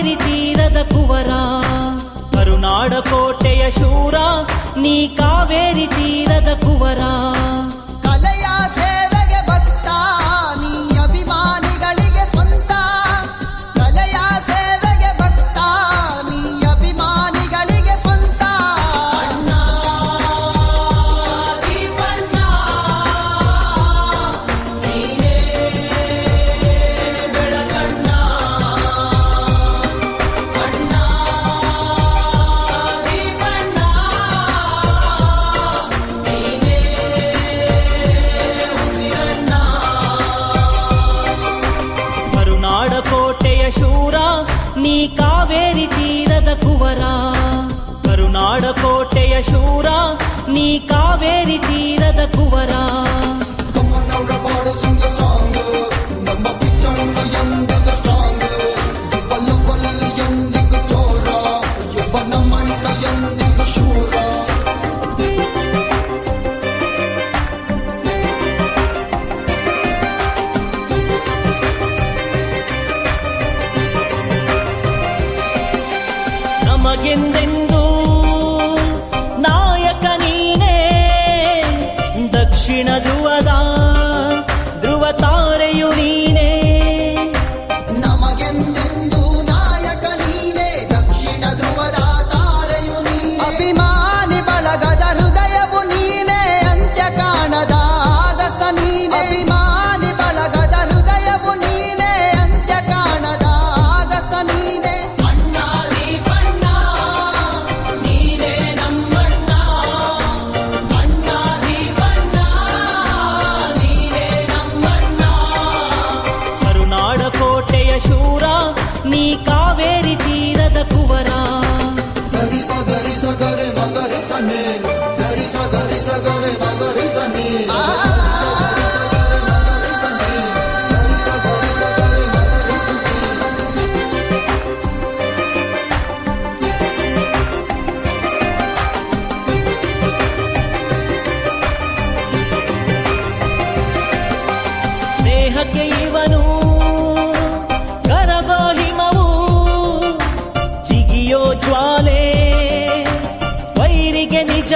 ಕಾವೇರಿ ತೀರದ ಕುವರ, ಕರುನಾಡ ಕೋಟೆಯ ಶೂರ, ನೀ ಕಾವೇರಿ ತೀರದ ಕುವರ. ಕಲೆಯ ಸೇವೆಗೆ ಭಕ್ತ, ನೀ ಅಭಿಮಾನಿಗಳಿಗೆ ಸ್ವಂತ. ಕಲೆಯ ಸೇವೆಗೆ ಭಕ್ತ, ನೀ ಅಭಿಮಾನಿಗಳಿಗೆ ಸ್ವಂತ. ಅಣ್ಣ ದೀಪಣ್ಣ, ನೀನೇ ಬೆಳಗಣ್ಣ. ಅಣ್ಣ ದೀಪಣ್ಣ, ನೀನೇ ಉಸಿರಣ್ಣ. ಕರುನಾಡ ಕೋಟೆಯ ಶೂರ, ನೀ ಕಾವೇರಿ ತೀರದ ಕುವರ. ಕರುನಾಡ ಕೋಟೆಯ ಶೂರ, ನೀ ಕಾವೇರಿ ತೀರದ ಕುವರ. ಕಮ್ಮನವರ ಬಾಳ ಸುಂದ ಸಾಂಗ್, ನಮ್ಮ ಕಿಚ್ಚಣ್ಣ ಎಂದಿಗ ಸ್ಟ್ರಾಂಗ್. ಯುವಲವಲ್ಲಿ ಎಂದಿಗೂ ಚೋರ, ಯುವನ ಮಂಟ ಎಂದಿಗೂ ಶೂರ. ನಮಗೆಂದೆಂದೂ ನಾಯಕ ನೀನೇ, ದಕ್ಷಿಣ ಧ್ರುವದ ಧ್ರುವ ತಾರೆಯು ನೀನೇ. ನಮಗೆಂದೆಂದೂ ನಾಯಕ ನೀನೇ, ದಕ್ಷಿಣ ಧ್ರುವದ ತಾರೆಯು ನೀನೇ. ಅಭಿಮಾನಿ ಬಳಗದ ಹೃದಯವು ನೀನೇ, ಅಂತ್ಯ ಕಾಣದ ಆಗಸ ನೀನೇ. ಅಭಿಮಾನಿ ಬಳಗದ ಹೃದಯವು ನೀನೇ, ಅಂತ್ಯ ಕಾಣದ ಆಗಸ ನೀನೇ. ಅಣ್ಣ ದೀಪಣ್ಣ, ನೀನೇ ನಮ್ಮಣ್ಣ. ಅಣ್ಣ ದೀಪಣ್ಣ, ನೀನೇ ನಮ್ಮಣ್ಣ. ಕರುನಾಡ ಕೋಟೆಯ ಶೂರ, ನೀ ಕಾವೇರಿ ತೀರದ ಕುವರ. ಗರಿಸ ಗರಿಸ ಗರೆ ಮಗರಿಸ ನೀ, ಗರಿಸ ಗರಿಸ ಗರೆ ಮಗರಿಸ ನೀ. ಸ್ನೇಹಕ್ಕೆ ಇವನು ಕರಗೋ ಹಿಮವು, ಜಿಗಿಯೋ ಜ್ವಾಲೆ ವೈರಿಗೆ ನಿಜ